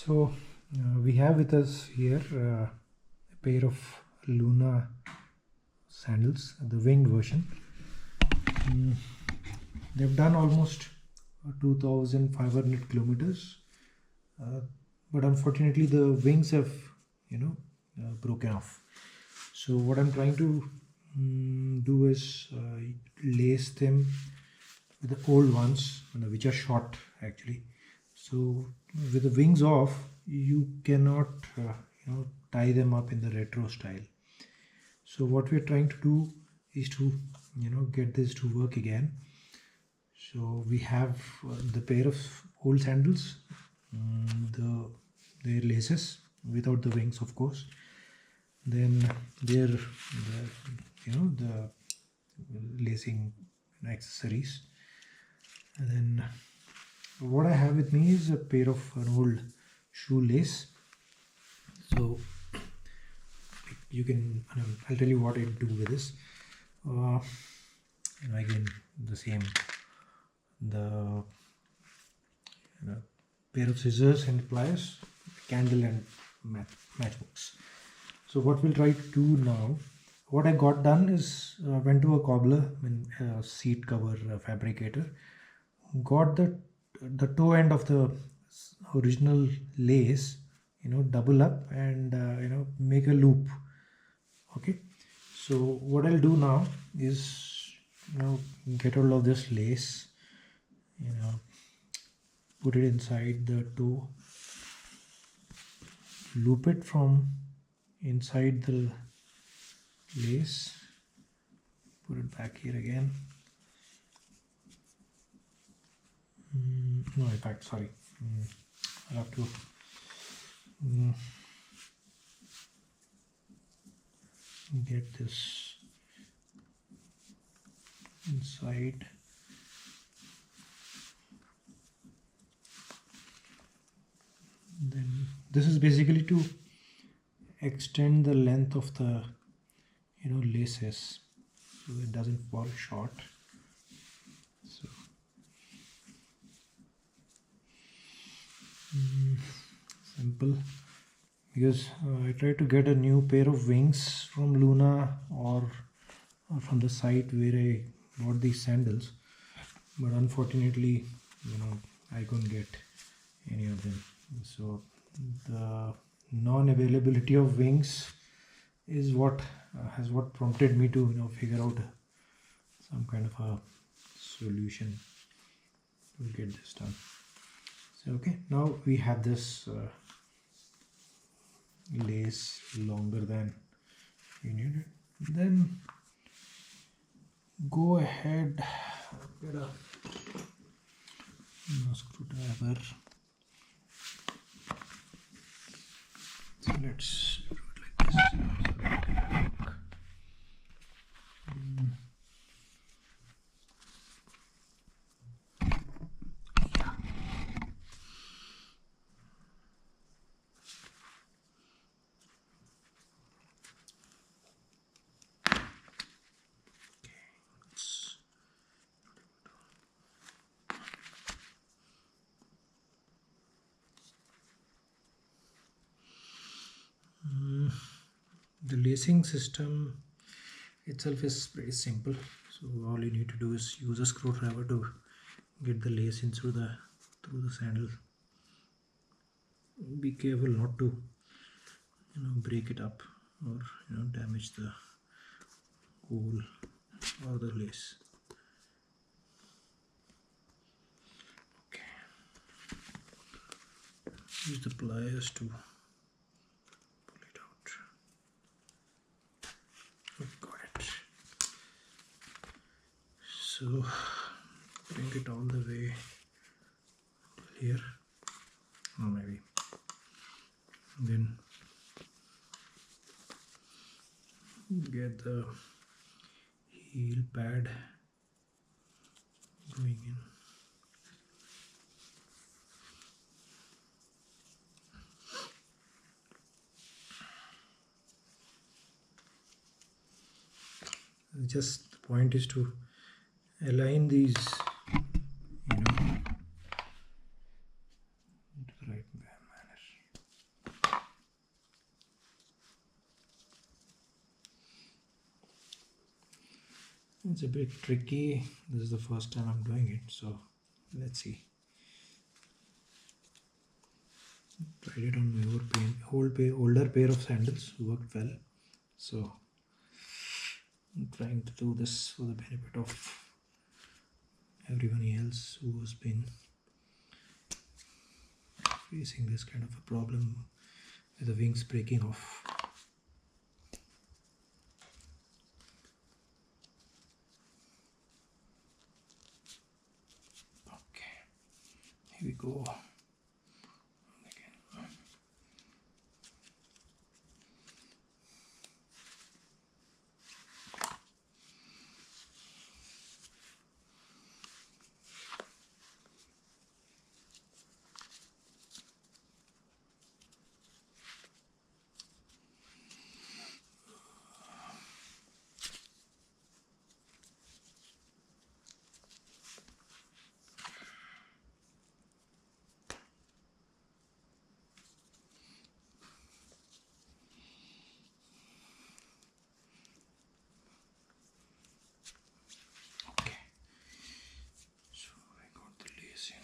So we have with us here a pair of Luna sandals, the winged version. They've done almost 2,500 kilometers, but unfortunately the wings have broken off. So what I'm trying to do is lace them with the old ones, which are short actually. So with the wings off, you cannot tie them up in the retro style. So what we're trying to do is to get this to work again. So we have the pair of old sandals, their laces without the wings, of course. Then the lacing accessories, and then what I have with me is a pair of an old shoelace. So you can, I'll tell you what I do with this. Again, the same, the pair of scissors and pliers, candle and matchbooks. So what we'll try to do now, what I got done is went to a cobbler and seat cover fabricator, got the toe end of the original lace double up and make a loop. Okay, so what I'll do now is get all of this lace, put it inside the toe, loop it from inside the lace, put it back here again. No, in fact, sorry, I'll have to get this inside. Then this is basically to extend the length of the laces so it doesn't fall short. So simple, because I tried to get a new pair of wings from Luna or from the site where I bought these sandals, but unfortunately I couldn't get any of them. So the non-availability of wings is what prompted me to figure out some kind of a solution to get this done. So okay, now we have this lace longer than we needed. Then go ahead, get a screwdriver. So let's do it like this. The lacing system itself is pretty simple. So all you need to do is use a screwdriver to get the lace in through the sandal. Be careful not to break it up or damage the hole or the lace. Okay, use the pliers to pull it out. Got it. So bring it all the way till here, or maybe then get the heel pad going in. Just the point is to align these into the right manner. It's a bit tricky. This is the first time I'm doing it, so let's see. Tried it on my older pair of sandals, worked well. So I'm trying to do this for the benefit of everyone else who has been facing this kind of a problem with the wings breaking off. Okay, here we go. Okay, so I got the lace in.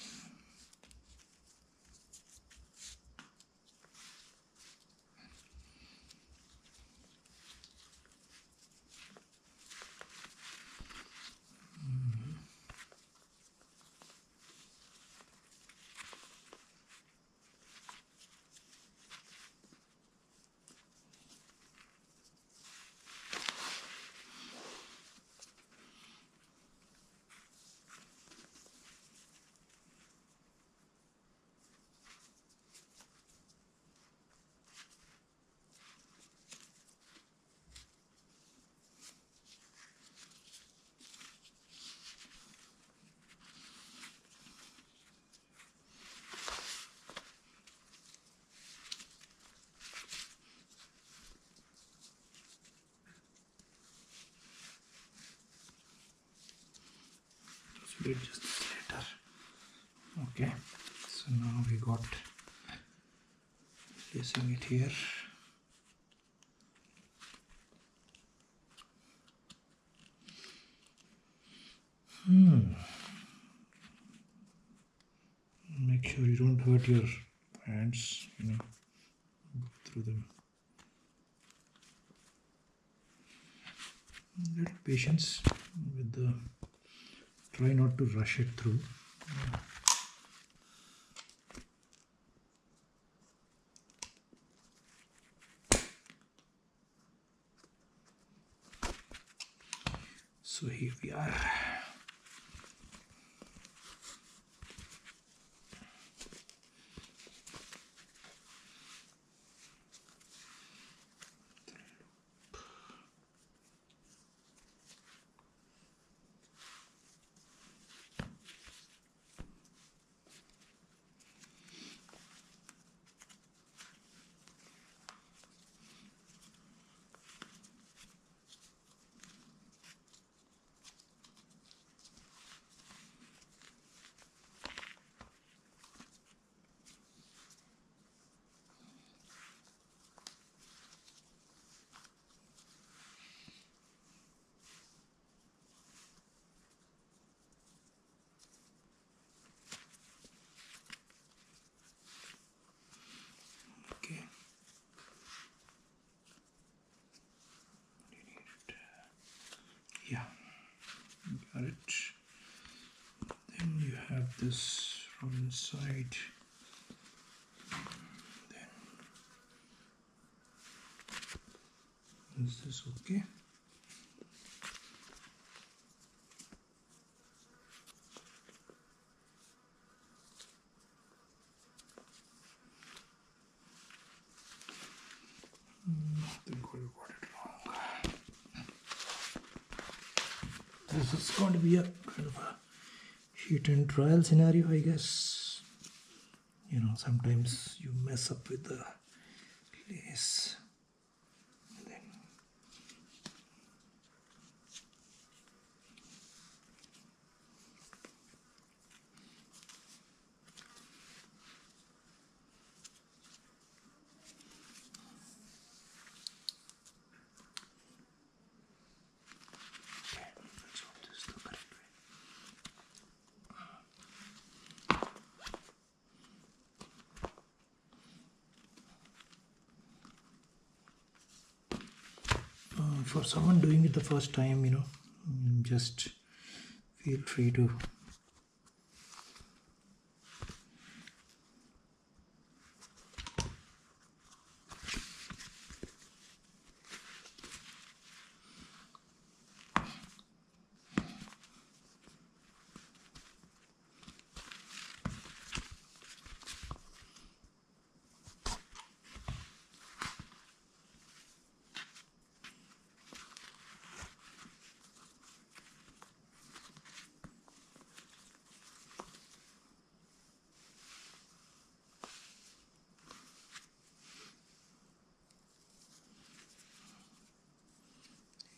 We'll just later. Okay, so now we got placing it here. Make sure you don't hurt your hands, through them. Little patience with the, try not to rush it through. So here we are. Okay. Yeah, got it. Then you have this from inside. Then is this okay? I think we got it wrong. This is going to be a kind of a hit and trial scenario, I guess. Sometimes you mess up with the lace. Then for someone doing it the first time, just feel free to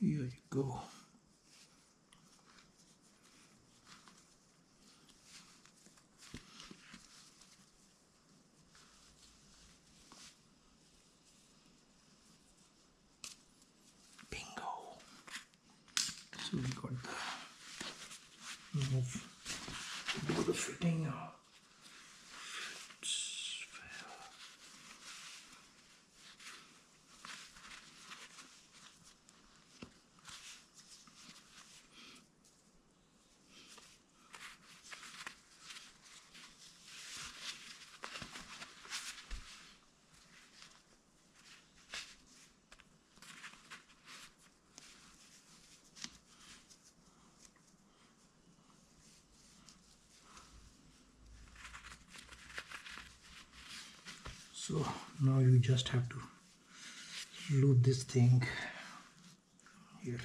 here you go. Bingo. So we got the move, do the fitting. So now you just have to loop this thing here.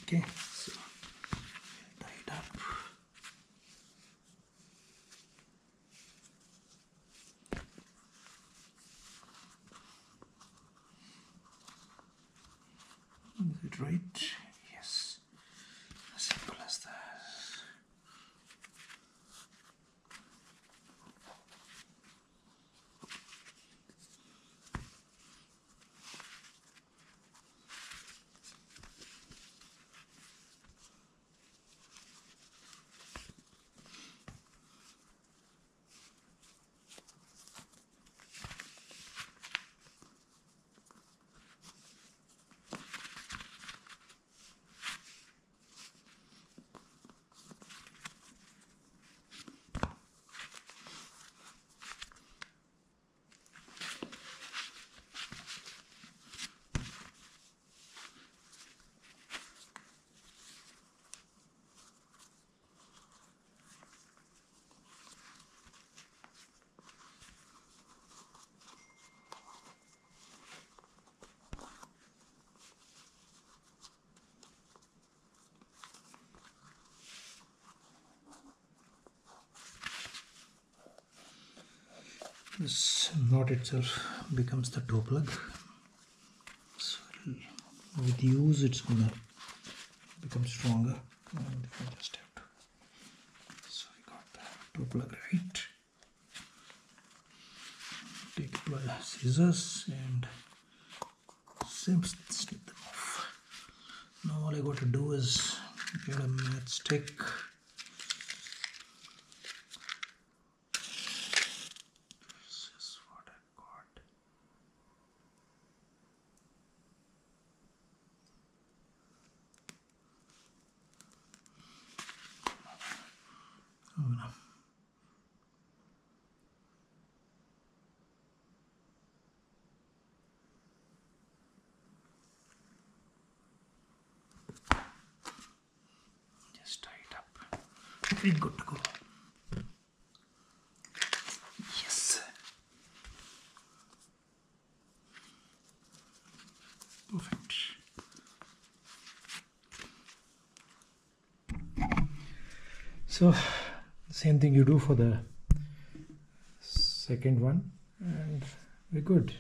Okay, so tie it up. Is it right? Yes. As simple as that. This knot itself becomes the toe plug. So with use it's gonna become stronger. And I just have to. So we got the toe plug right. Take scissors and snip them off. Now all I got to do is get a matchstick. Just tie it up. Very good to go. Yes. Perfect. So same thing you do for the second one and we're good.